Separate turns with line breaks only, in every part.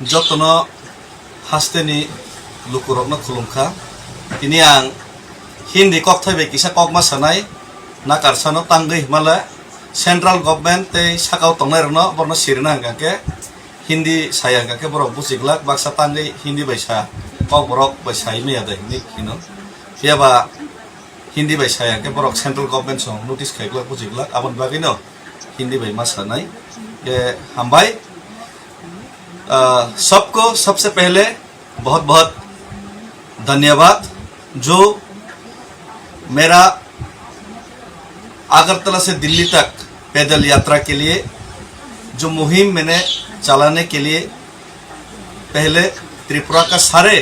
जतनो हास्तेनि लुकुरकनो खुलुमखा तिनि आं हिंदी कक थैबाय किसा ककमा सानाय नाकारसानो तांगै हिमालय सेंट्रल गवर्नमेंट ते साकाव तंनाय रनो बरनो सिरना हंगाके हिंदी साया हंगाके बरक बुजिग्लाक बाक्सा तांगै हिंदी बैसा कक बरक बैसाय मैया दे हिंदी किनो याबा हिंदी बैसाया के बरक सेंट्रल गवर्नमेंट सं नोटिस खाइग्लाक बुजिग्लाक आबन बागैनो हिंदी बै मा सानाय ये हमबाय सबको सबसे पहले बहुत बहुत धन्यवाद जो मेरा आगरतला से दिल्ली तक पैदल यात्रा के लिए जो मुहिम मैंने चलाने के लिए पहले त्रिपुरा का सारे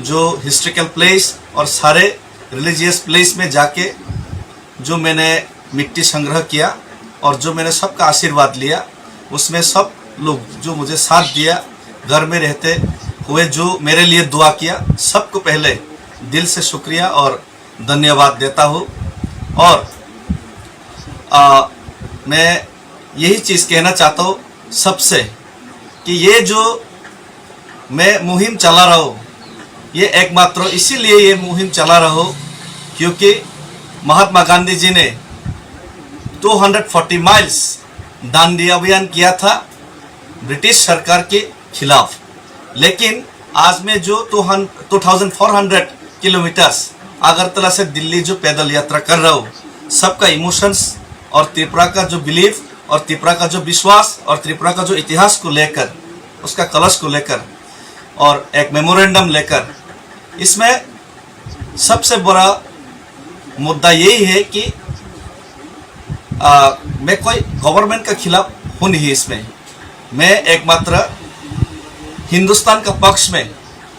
जो हिस्टोरिकल प्लेस और सारे रिलीजियस प्लेस में जाके जो मैंने मिट्टी संग्रह किया और जो मैंने सबका आशीर्वाद लिया उसमें सब लोग जो मुझे साथ दिया घर में रहते हुए जो मेरे लिए दुआ किया सबको पहले दिल से शुक्रिया और धन्यवाद देता हूँ। और मैं यही चीज़ कहना चाहता हूँ सबसे कि ये जो मैं मुहिम चला रहा हूँ ये एकमात्र इसीलिए ये मुहिम चला रहा हूँ क्योंकि महात्मा गांधी जी ने 240 माइल्स दांडी अभियान किया था ब्रिटिश सरकार के खिलाफ, लेकिन आज मैं जो 2400 किलोमीटर्स अगरतला से दिल्ली जो पैदल यात्रा कर रहा हूँ सबका इमोशंस और त्रिपुरा का जो बिलीफ और त्रिपुरा का जो विश्वास और त्रिपुरा का जो इतिहास को लेकर उसका कलश को लेकर और एक मेमोरेंडम लेकर इसमें सबसे बड़ा मुद्दा यही है कि मैं कोई गवर्नमेंट के खिलाफ हूँ नहीं, इसमें मैं एकमात्र हिंदुस्तान का पक्ष में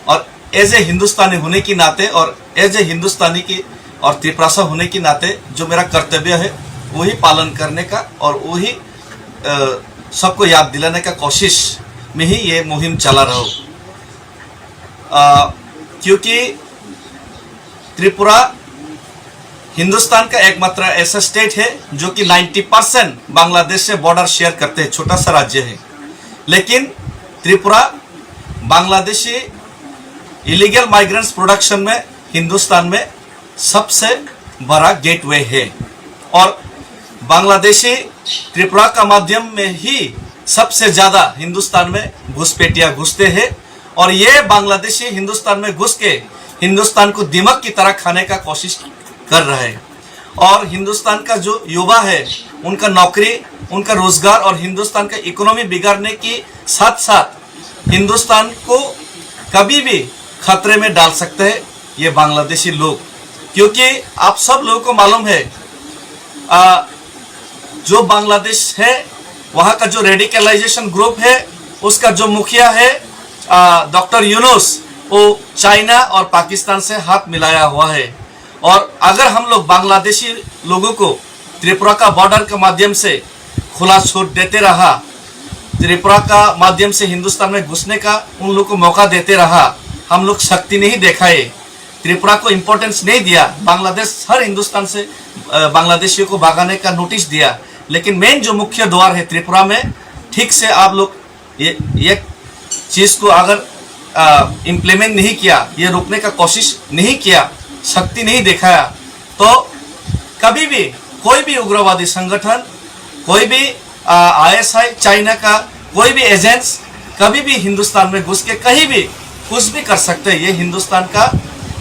और एज ए हिंदुस्तानी होने के नाते और एज ए हिंदुस्तानी की और त्रिपुरासा होने के नाते जो मेरा कर्तव्य है वही पालन करने का और वही सबको याद दिलाने का कोशिश में ही ये मुहिम चला रहा हूँ। क्योंकि त्रिपुरा हिंदुस्तान का एकमात्र ऐसा स्टेट है जो कि 90% बांग्लादेश से बॉर्डर शेयर करते हैं, छोटा सा राज्य है, लेकिन Tripura Bangladeshi illegal migrants production में हिंदुस्तान में सबसे बड़ा गेटवे है और बांग्लादेशी त्रिपुरा का माध्यम में ही सबसे ज़्यादा हिंदुस्तान में घुसपैठियाँ घुसते हैं और ये बांग्लादेशी हिंदुस्तान में घुस के हिंदुस्तान को दिमक की तरह खाने का कोशिश कर रहा है और हिंदुस्तान का जो युवा है उनका नौकरी उनका रोजगार और हिंदुस्तान का इकोनॉमी बिगाड़ने के साथ साथ हिंदुस्तान को कभी भी खतरे में डाल सकते हैं ये बांग्लादेशी लोग। क्योंकि आप सब लोगों को मालूम है जो बांग्लादेश है वहाँ का जो रेडिकलाइजेशन ग्रुप है उसका जो मुखिया है डॉक्टर यूनुस वो चाइना और पाकिस्तान से हाथ मिलाया हुआ है और अगर हम लोग बांग्लादेशी लोगों को त्रिपुरा का बॉर्डर के माध्यम से खुला छूट देते रहा, त्रिपुरा का माध्यम से हिंदुस्तान में घुसने का उन लोगों को मौका देते रहा, हम लोग शक्ति नहीं दिखाए, त्रिपुरा को इम्पोर्टेंस नहीं दिया, बांग्लादेश हर हिंदुस्तान से बांग्लादेशियों को भगाने का नोटिस दिया, लेकिन मेन जो मुख्य द्वार है त्रिपुरा में ठीक से आप लोग ये चीज़ को अगर इम्प्लीमेंट नहीं किया, ये रोकने का कोशिश नहीं किया, शक्ति नहीं दिखाया तो कभी भी कोई भी उग्रवादी संगठन, कोई भी ISI चाइना का कोई भी एजेंट्स कभी भी हिंदुस्तान में घुस के कहीं भी कुछ भी कर सकते हैं। ये हिंदुस्तान का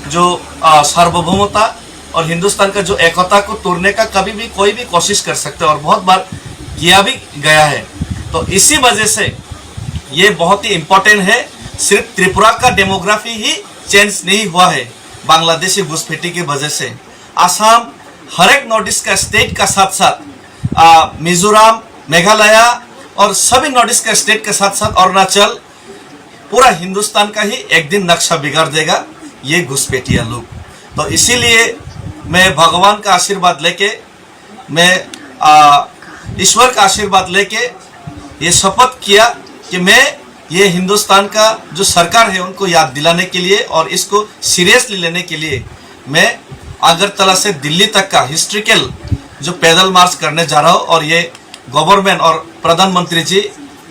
जो सार्वभौमता और हिंदुस्तान का जो एकता को तोड़ने का कभी भी कोई भी कोशिश कर सकते हैं और बहुत बार किया भी गया है। तो इसी वजह से ये बहुत ही इम्पोर्टेंट है। सिर्फ त्रिपुरा का डेमोग्राफी ही चेंज नहीं हुआ है बांग्लादेशी घुसपैठी की वजह से, आसाम हर एक नॉर्थ ईस्ट का स्टेट का साथ साथ मिजोरम, मेघालय और सभी नॉर्थ ईस्ट का स्टेट के साथ साथ अरुणाचल, पूरा हिंदुस्तान का ही एक दिन नक्शा बिगाड़ देगा ये घुसपैठिया लोग। तो इसीलिए मैं भगवान का आशीर्वाद लेके, मैं ईश्वर का आशीर्वाद लेके ये शपथ किया कि मैं ये हिंदुस्तान का जो सरकार है उनको याद दिलाने के लिए और इसको सीरियसली लेने के लिए मैं अगरतला से दिल्ली तक का हिस्ट्रिकल जो पैदल मार्च करने जा रहा हूँ। और ये गवर्नमेंट और प्रधानमंत्री जी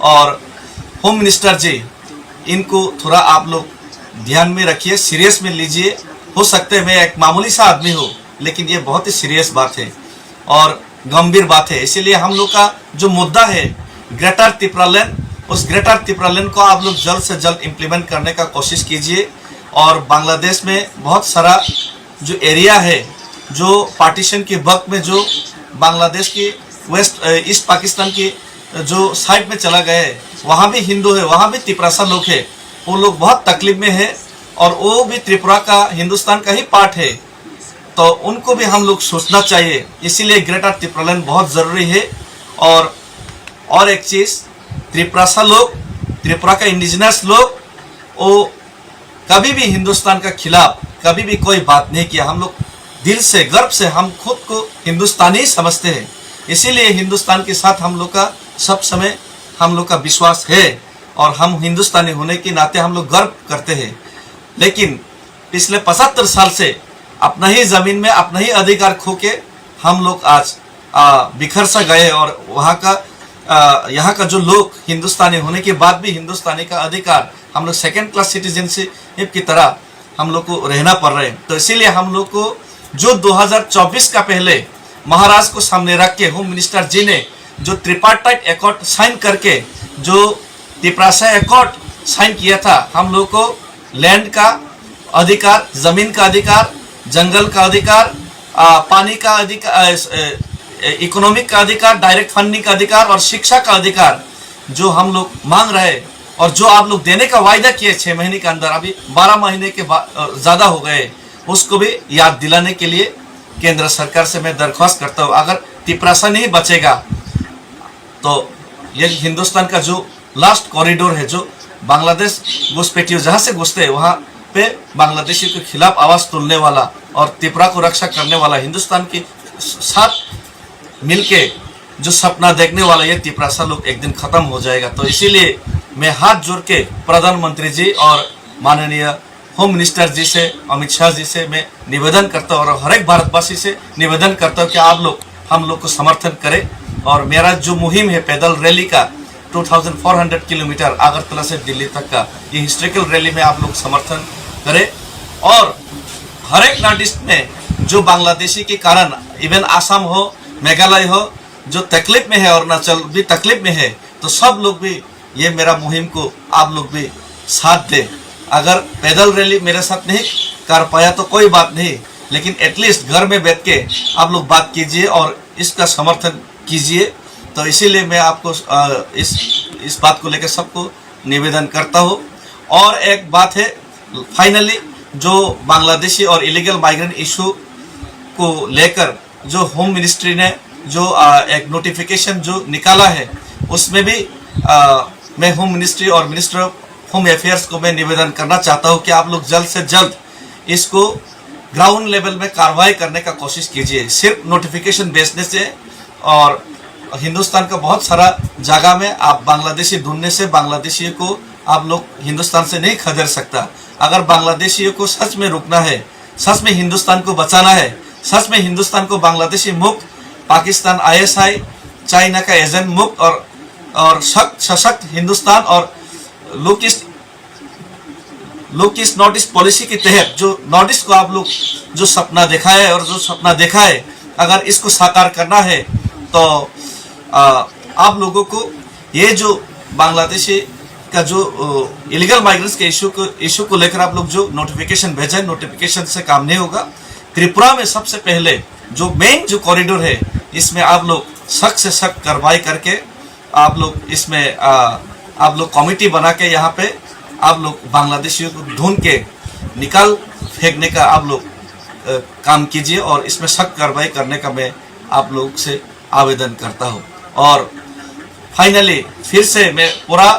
और होम मिनिस्टर जी, इनको थोड़ा आप लोग ध्यान में रखिए, सीरियस में लीजिए। हो सकता है मैं एक मामूली सा आदमी हूँ, लेकिन ये बहुत ही सीरियस बात है और गंभीर बात है। इसीलिए हम लोग का जो मुद्दा है ग्रेटर तिपरालैंड, उस ग्रेटर तिपरालैंड को आप लोग जल्द से जल्द इम्प्लीमेंट करने का कोशिश कीजिए। और बांग्लादेश में बहुत सारा जो एरिया है, जो पार्टीशन के वक्त में जो बांग्लादेश की वेस्ट ईस्ट पाकिस्तान की जो साइड में चला गया है, वहाँ भी हिंदू है, वहाँ भी तिपरासा लोग है, वो लोग बहुत तकलीफ में है और वो भी त्रिपुरा का, हिंदुस्तान का ही पार्ट है, तो उनको भी हम लोग सोचना चाहिए। इसीलिए ग्रेटर तिपरालैंड बहुत ज़रूरी है। और एक चीज़, त्रिपुरासा लोग, त्रिपुरा का इंडिजिनस लोग, वो कभी भी हिंदुस्तान का खिलाफ कभी भी कोई बात नहीं किया। हम लोग दिल से, गर्व से हम खुद को हिंदुस्तानी समझते हैं। इसीलिए हिंदुस्तान के साथ हम लोग का सब समय हम लोग का विश्वास है और हम हिंदुस्तानी होने के नाते हम लोग गर्व करते हैं। लेकिन पिछले 75 साल से अपना ही ज़मीन में अपना ही अधिकार खो के हम लोग आज बिखर सा गए और यहाँ का जो लोग हिंदुस्तानी होने के बाद भी हिंदुस्तानी का अधिकार हम लोग सेकेंड क्लास सिटीजनशिप की तरह हम लोग को रहना पड़ रहा है। तो इसीलिए हम लोग को जो 2024 का पहले महाराज को सामने रख के होम मिनिस्टर जी ने जो ट्रिपार्टाइट एकॉर्ड साइन करके जो तिपरासा एकॉर्ड साइन किया था, हम लोग को लैंड का अधिकार, ज़मीन का अधिकार, जंगल का अधिकार, पानी का अधिकार, इकोनॉमिक का अधिकार, डायरेक्ट फंडिंग का अधिकार और शिक्षा का अधिकार जो हम लोग मांग रहे हैं और जो आप लोग देने का वायदा किए 6 महीने के अंदर, अभी 12 महीने के ज़्यादा हो गए, उसको भी याद दिलाने के लिए केंद्र सरकार से मैं दरख्वास्त करता हूँ। अगर तिपरासा नहीं बचेगा तो ये हिंदुस्तान का जो लास्ट कॉरिडोर है, जो बांग्लादेश घुसपैठियों जहाँ से घुसते हैं वहाँ पे बांग्लादेशियों के खिलाफ आवाज़ तुलने वाला और त्रिपुरा को रक्षा करने वाला, हिंदुस्तान के साथ मिलके जो सपना देखने वाला ये तिपरासा लोग एक दिन खत्म हो जाएगा। तो इसीलिए मैं हाथ जोड़ के प्रधानमंत्री जी और माननीय होम मिनिस्टर जी से, अमित शाह जी से मैं निवेदन करता हूँ और हर एक भारतवासी से निवेदन करता हूँ कि आप लोग हम लोग को समर्थन करें। और मेरा जो मुहिम है पैदल रैली का 2400 किलोमीटर अगरतला से दिल्ली तक का, ये हिस्ट्रिकल रैली में आप लोग समर्थन करें। और हर एक नॉर्थ ईस्ट में जो बांग्लादेशी के कारण, इवन आसाम हो, मेघालय हो, जो तकलीफ में है, अरुणाचल भी तकलीफ में है, तो सब लोग भी ये मेरा मुहिम को आप लोग भी साथ दें। अगर पैदल रैली मेरे साथ नहीं कर पाया तो कोई बात नहीं, लेकिन एटलीस्ट घर में बैठ के आप लोग बात कीजिए और इसका समर्थन कीजिए। तो इसीलिए मैं आपको इस बात को लेकर सबको निवेदन करता हूँ। और एक बात है, फाइनली जो बांग्लादेशी और इलीगल माइग्रेंट इशू को लेकर जो होम मिनिस्ट्री ने जो एक नोटिफिकेशन जो निकाला है, उसमें भी मैं होम मिनिस्ट्री और मिनिस्टर ऑफ होम अफेयर्स को मैं निवेदन करना चाहता हूँ कि आप लोग जल्द से जल्द इसको ग्राउंड लेवल में कार्रवाई करने का कोशिश कीजिए। सिर्फ नोटिफिकेशन भेजने से और हिंदुस्तान का बहुत सारा जगह में आप बांग्लादेशी ढूंढने से बांग्लादेशियों को आप लोग हिंदुस्तान से नहीं खदेड़ सकता। अगर बांग्लादेशियों को सच में रुकना है, सच में हिंदुस्तान को बचाना है, सच में हिंदुस्तान को बांग्लादेशी मुक्त, पाकिस्तान ISI, चाइना का एजेंट मुक्त और सशक्त हिंदुस्तान और look east north east policy के तहत जो नॉर्थ ईस्ट को आप लोग जो सपना देखा है और जो सपना देखा है, अगर इसको साकार करना है तो आप लोगों को ये जो बांग्लादेशी का जो इलीगल माइग्रेंट्स के इशू को लेकर आप लोग जो नोटिफिकेशन भेजा, नोटिफिकेशन से काम नहीं होगा। त्रिपुरा में सबसे पहले जो मेन जो कॉरिडोर है, इसमें आप लोग सख्त से सख्त कार्रवाई करके आप लोग इसमें आप लोग कमेटी बना के यहाँ पे आप लोग बांग्लादेशियों को ढूंढ के निकाल फेंकने का आप लोग काम कीजिए और इसमें सख्त कार्रवाई करने का मैं आप लोग से आवेदन करता हूँ। और फाइनली फिर से मैं पूरा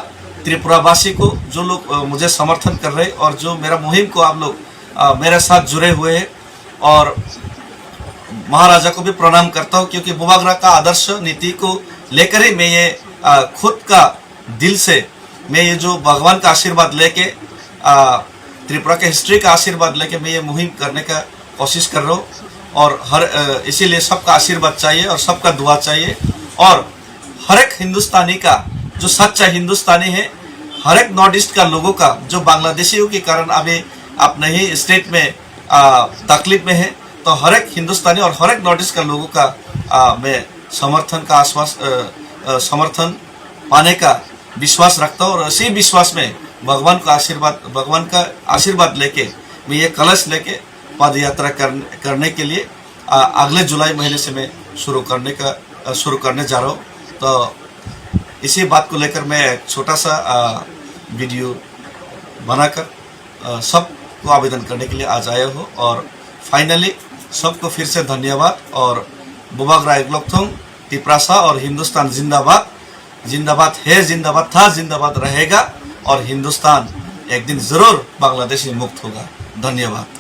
त्रिपुरावासी को, जो लोग मुझे समर्थन कर रहे और जो मेरा मुहिम को आप लोग मेरे साथ जुड़े हुए हैं, और महाराजा को भी प्रणाम करता हूँ, क्योंकि बुबागरा का आदर्श नीति को लेकर ही मैं ये खुद का दिल से मैं ये जो भगवान का आशीर्वाद लेके त्रिपुरा के हिस्ट्री का आशीर्वाद लेके मैं ये मुहिम करने का कोशिश कर रहा हूँ। और इसीलिए सबका आशीर्वाद चाहिए और सबका दुआ चाहिए। और हर एक हिंदुस्तानी का जो सच्चा हिंदुस्तानी है हर एक नॉर्थ ईस्ट का लोगों का जो बांग्लादेशियों के कारण अभी अपने ही स्टेट में तकलीफ में है, तो हर एक हिंदुस्तानी और हर एक नॉर्थ ईस्ट का लोगों का मैं समर्थन का समर्थन पाने का विश्वास रखता हूँ। और इसी विश्वास में भगवान का आशीर्वाद लेके मैं ये कलश लेके पद यात्रा करने के लिए अगले जुलाई महीने से मैं शुरू करने जा रहा हूँ। तो इसी बात को लेकर मैं एक छोटा सा वीडियो बनाकर सबको आवेदन करने के लिए आज आया हूँ। और फाइनली सबको फिर से धन्यवाद। और बुबाग राय ग्लोकथोंग तिप्रासा और हिंदुस्तान जिंदाबाद, जिंदाबाद है, जिंदाबाद था, जिंदाबाद रहेगा। और हिंदुस्तान एक दिन जरूर बांग्लादेश से मुक्त होगा। धन्यवाद।